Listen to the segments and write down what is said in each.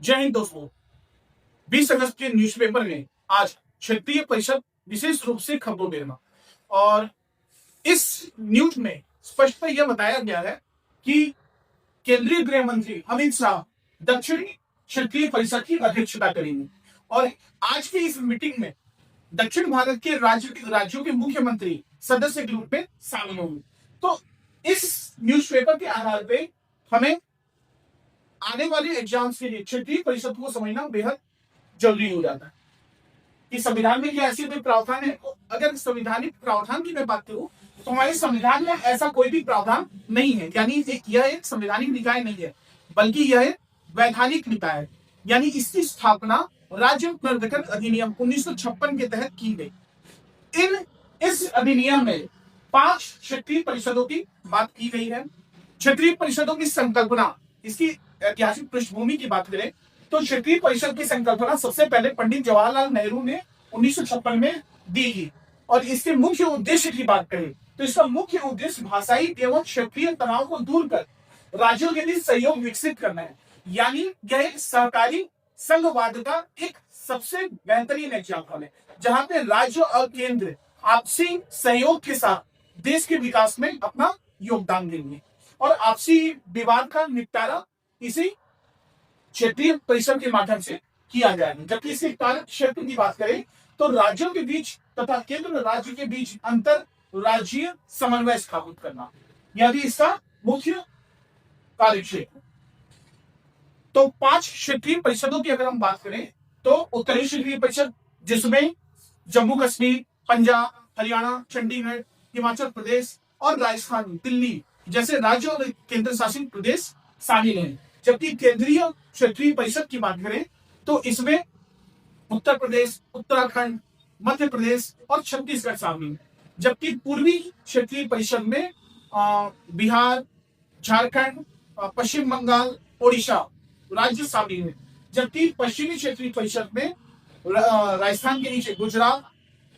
जय हिंद दोस्तों। 20 अगस्त के न्यूज़पेपर में आज क्षेत्रीय परिषद विशेष रूप से खबरों में रहा और इस न्यूज में स्पष्टतः यह बताया गया है कि केंद्रीय गृह मंत्री अमित शाह दक्षिणी क्षेत्रीय परिषद की अध्यक्षता करेंगे और आज की इस मीटिंग में दक्षिण भारत के राज्यों के मुख्यमंत्री सदस्य के रूप में शामिल होंगे। तो इस न्यूज़पेपर के आधार पे हमें आने वाले एग्जाम्स के लिए क्षेत्रीय परिषद को समझना बेहद जरूरी हो जाता है कि संविधान में क्या ऐसी कोई प्रावधान है। अगर संवैधानिक प्रावधान की मैं बात करूं तो हमारे संविधान में ऐसा कोई भी प्रावधान नहीं है, यानी यह एक संवैधानिक निकाय नहीं है बल्कि यह एक वैधानिक निकाय है। यानी इसकी स्थापना राज्य प्रवर्तन अधिनियम 1956 के तहत की गई। इस अधिनियम में 5 क्षेत्रीय परिषदों की बात की गई है। क्षेत्रीय परिषदों की संकल्पना, इसकी ऐतिहासिक पृष्ठभूमि की बात करें तो क्षेत्रीय परिषद की संकल्पना सबसे पहले पंडित जवाहरलाल नेहरू ने 1956 में दी गई और इसके मुख्य उद्देश्य की बात करें तो इसका मुख्य उद्देश्य भाषाई एवं क्षेत्रीय तनाव को दूर कर राज्यों के बीच सहयोग विकसित करना है। यानी यह एक सहकारी संघवाद का एक सबसे बेहतरीन एग्जाम्पल है जहां पे राज्य और केंद्र आपसी सहयोग के साथ देश के विकास में अपना योगदान देंगे और आपसी विवाद का निपटारा इसी क्षेत्रीय परिषद के माध्यम से किया जाएगा। जबकि इसके कार्य क्षेत्र की बात करें तो राज्यों के बीच तथा केंद्र राज्य के बीच अंतर राज्यीय समन्वय स्थापित करना, यह भी इसका मुख्य कार्य क्षेत्र। तो 5 क्षेत्रीय परिषदों की अगर हम बात करें तो उत्तरी क्षेत्रीय परिषद जिसमें जम्मू कश्मीर, पंजाब, हरियाणा, चंडीगढ़, हिमाचल प्रदेश और राजस्थान, दिल्ली जैसे राज्य और केंद्र शासित प्रदेश शामिल हैं। जबकि केंद्रीय क्षेत्रीय परिषद की बात करें तो इसमें उत्तर प्रदेश, उत्तराखंड, मध्य प्रदेश और छत्तीसगढ़ शामिल है। जबकि पूर्वी क्षेत्रीय परिषद में बिहार, झारखंड, पश्चिम बंगाल, ओडिशा राज्य शामिल है। जबकि पश्चिमी क्षेत्रीय परिषद में राजस्थान के नीचे गुजरात,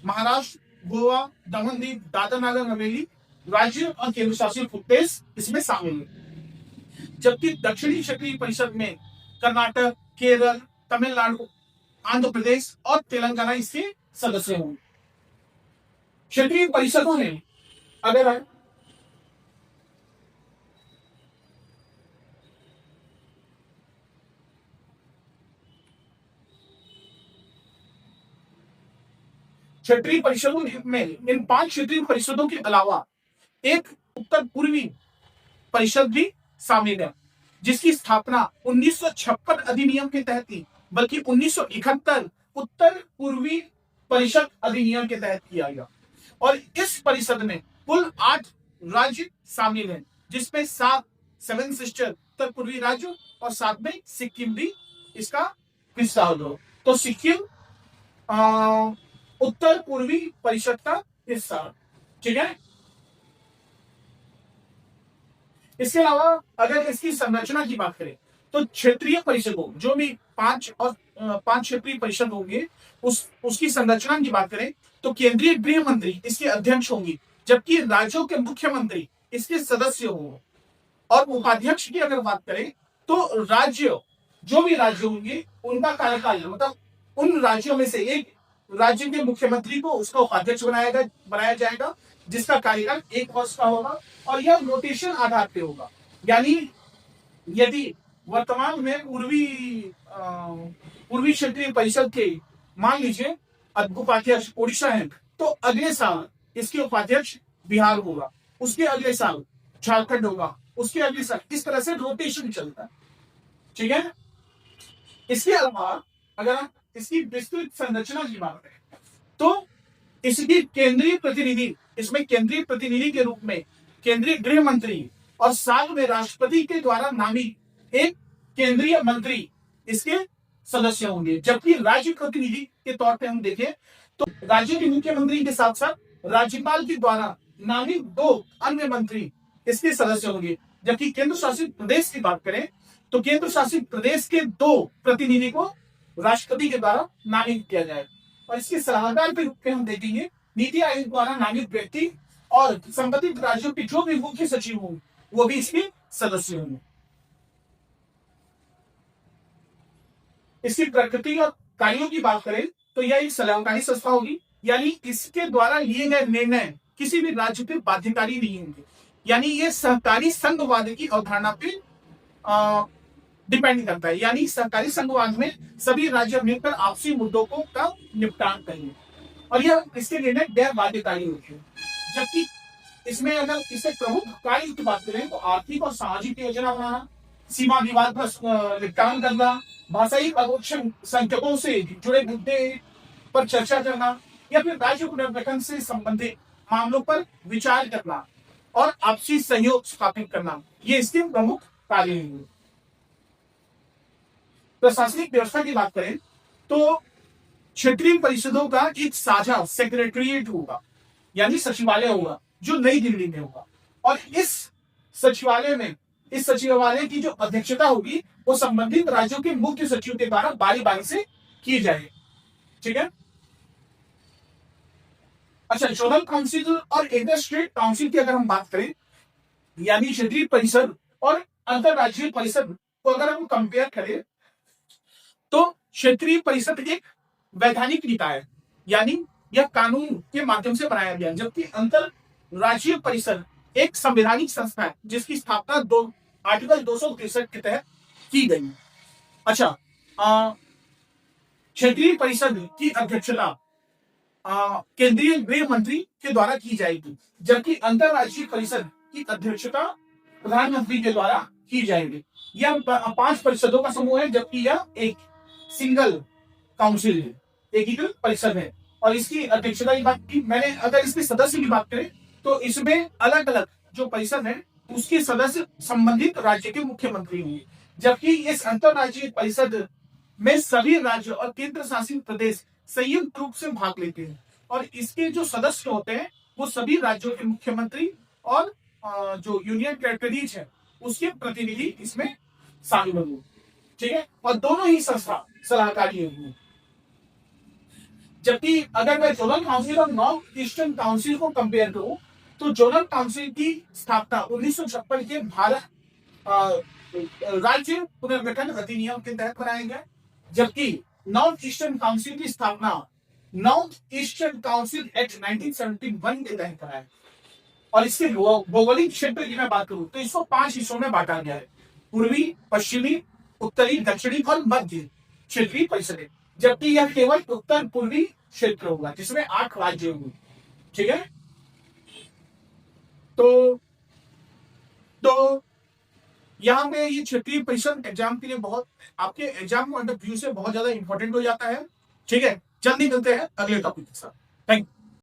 महाराष्ट्र, गोवा, दमन दीव, दादरा नगर हवेली राज्य और केंद्र शासित प्रदेश इसमें शामिल है। जबकि दक्षिणी क्षेत्रीय परिषद में कर्नाटक, केरल, तमिलनाडु, आंध्र प्रदेश और तेलंगाना इसके सदस्य होंगे। क्षेत्रीय परिषदों ने अगर क्षेत्रीय परिषदों में इन 5 क्षेत्रीय परिषदों के अलावा एक उत्तर पूर्वी परिषद भी शामिल है जिसकी स्थापना 1956 अधिनियम के तहत की, बल्कि 1971 उत्तर पूर्वी परिषद अधिनियम के तहत किया गया। और इस परिषद में कुल 8 राज्य शामिल हैं जिसमें 7 सिस्टर उत्तर पूर्वी राज्य और 7 में सिक्किम भी इसका हिस्सा हो। तो सिक्किम उत्तर पूर्वी परिषद का हिस्सा, ठीक है। इसके अलावा अगर इसकी संरचना की बात करें तो क्षेत्रीय परिषदों जो भी 5 क्षेत्रीय परिषद होंगे उसकी संरचना की बात करें तो केंद्रीय गृह मंत्री इसके अध्यक्ष होंगे, जबकि राज्यों के मुख्यमंत्री इसके सदस्य होंगे। और उपाध्यक्ष की अगर बात करें तो राज्य जो भी राज्य होंगे उनका कार्यकाल, मतलब उन राज्यों में से एक राज्य के मुख्यमंत्री को उसका उपाध्यक्ष बनाया जाएगा जिसका कार्यकाल 1 वर्ष का होगा और यह रोटेशन आधार पे होगा। यानी यदि वर्तमान में पूर्वी क्षेत्रीय परिषद के मान लीजिए उपाध्यक्ष उड़ीसा है तो अगले साल इसके उपाध्यक्ष बिहार होगा, उसके अगले साल झारखंड होगा, उसके अगले साल, इस तरह से रोटेशन चलता है, ठीक है। इसके अलावा अगर इसकी विस्तृत संरचना की बात करें तो इसकी केंद्रीय प्रतिनिधि के रूप में केंद्रीय गृह मंत्री और साल में राष्ट्रपति के द्वारा नामित एक केंद्रीय मंत्री इसके सदस्य होंगे। जबकि राज्य प्रतिनिधि के तौर पे हम देखें तो राज्य के मुख्यमंत्री के साथ साथ राज्यपाल के द्वारा नामित 2 अन्य मंत्री इसके सदस्य होंगे। जबकि केंद्र शासित प्रदेश की बात करें तो केंद्र शासित प्रदेश के 2 प्रतिनिधि को राष्ट्रपति के द्वारा नामित किया जाएगा और इसके सलाहकार के रूप में हम देखेंगे नीति आयोग द्वारा नामित व्यक्ति और संबंधित राज्यों के जो भी मुख्य सचिव होंगे वो भी इसके सदस्य होंगे। इसकी प्रकृति और कार्यों की बात करें तो यह एक सलाहकारी संस्था होगी, यानी इसके द्वारा लिए गए निर्णय किसी भी राज्य पे बाध्यकारी नहीं होंगे, यानी ये सहकारी संघवाद की अवधारणा पे डिपेंड करता है, यानी सहकारी संघवाद में सभी राज्य मिलकर आपसी मुद्दों को का निपटान करेंगे और यह इसके निर्णय गैर बाध्यकारी होते हैं। जबकि इसमें अगर इससे प्रमुख कार्य की बात करें तो आर्थिक और सामाजिक योजना बनाना, सीमा विवाद पर निपटान करना, भाषाई अल्पसंख्यकों से जुड़े मुद्दे पर चर्चा करना या फिर राज्य पुनर्गठन से संबंधित मामलों पर विचार करना और आपसी सहयोग स्थापित करना, ये इसके प्रमुख कार्य हैं। प्रशासनिक व्यवस्था की बात करें तो क्षेत्रीय परिषदों का एक साझा सेक्रेटरीट होगा, यानी सचिवालय होगा जो नई दिल्ली में होगा और इस सचिवालय की जो अध्यक्षता होगी वो संबंधित राज्यों के मुख्य सचिव के द्वारा बारी बारी से की जाएगी। ठीक है। अच्छा, जोनल काउंसिल और इंटर स्टेट काउंसिल की अगर हम बात करें, यानी क्षेत्रीय परिषद और अंतरराज्यीय परिषद को अगर हम कंपेयर करें तो क्षेत्रीय परिषद एक वैधानिक निकाय है, यानी यह कानून के माध्यम से बनाया गया, जबकि अंतरराज्यीय परिषद एक संवैधानिक संस्था है जिसकी स्थापना आर्टिकल 263 के तहत की गई। अच्छा, क्षेत्रीय परिषद की अध्यक्षता केंद्रीय गृह मंत्री के द्वारा की जाएगी, जबकि अंतरराज्यीय परिषद की अध्यक्षता प्रधानमंत्री के द्वारा की जाएगी। यह 5 परिषदों का समूह है, जबकि यह एक सिंगल काउंसिल है, एकीकृत परिषद है और इसकी अध्यक्षता की बात की मैंने। अगर इसके सदस्य की बात करें तो इसमें अलग अलग जो परिषद है उसके सदस्य संबंधित राज्य के मुख्यमंत्री होंगे, जबकि इस अंतरराज्यीय परिषद में सभी राज्य और केंद्र शासित प्रदेश संयुक्त रूप से भाग लेते हैं और इसके जो सदस्य होते हैं वो सभी राज्यों के मुख्यमंत्री और जो यूनियन टेरिटरीज है उसके प्रतिनिधि इसमें शामिल होंगे। ठीक है, और दोनों ही संस्था सलाहकारी होंगी। जबकि अगर मैं जोनल काउंसिल और नॉर्थ ईस्टर्न काउंसिल को कंपेयर करूं तो जोनल काउंसिल की स्थापना 1956 के भारत राज्य पुनर्गठन अधिनियम के तहत बनाया गया, जबकि नॉर्थ ईस्टर्न काउंसिल की स्थापना नॉर्थ ईस्टर्न काउंसिल एक्ट 1971 के तहत कराया और इसके भौगोलिक क्षेत्र की मैं बात करूं तो इसको 5 हिस्सों में बांटा गया है, पूर्वी, पश्चिमी, उत्तरी, दक्षिणी और मध्य क्षेत्रीय परिषदें, जबकि यह केवल उत्तर पूर्वी क्षेत्र होगा जिसमें 8 राज्य होंगे। ठीक है, तो यहाँ पे ये क्षेत्रीय परिषद एग्जाम के लिए बहुत आपके एग्जाम पॉइंट ऑफ व्यू से बहुत ज्यादा इंपॉर्टेंट हो जाता है। ठीक है, जल्दी मिलते हैं अगले टॉपिक के साथ। Thank you.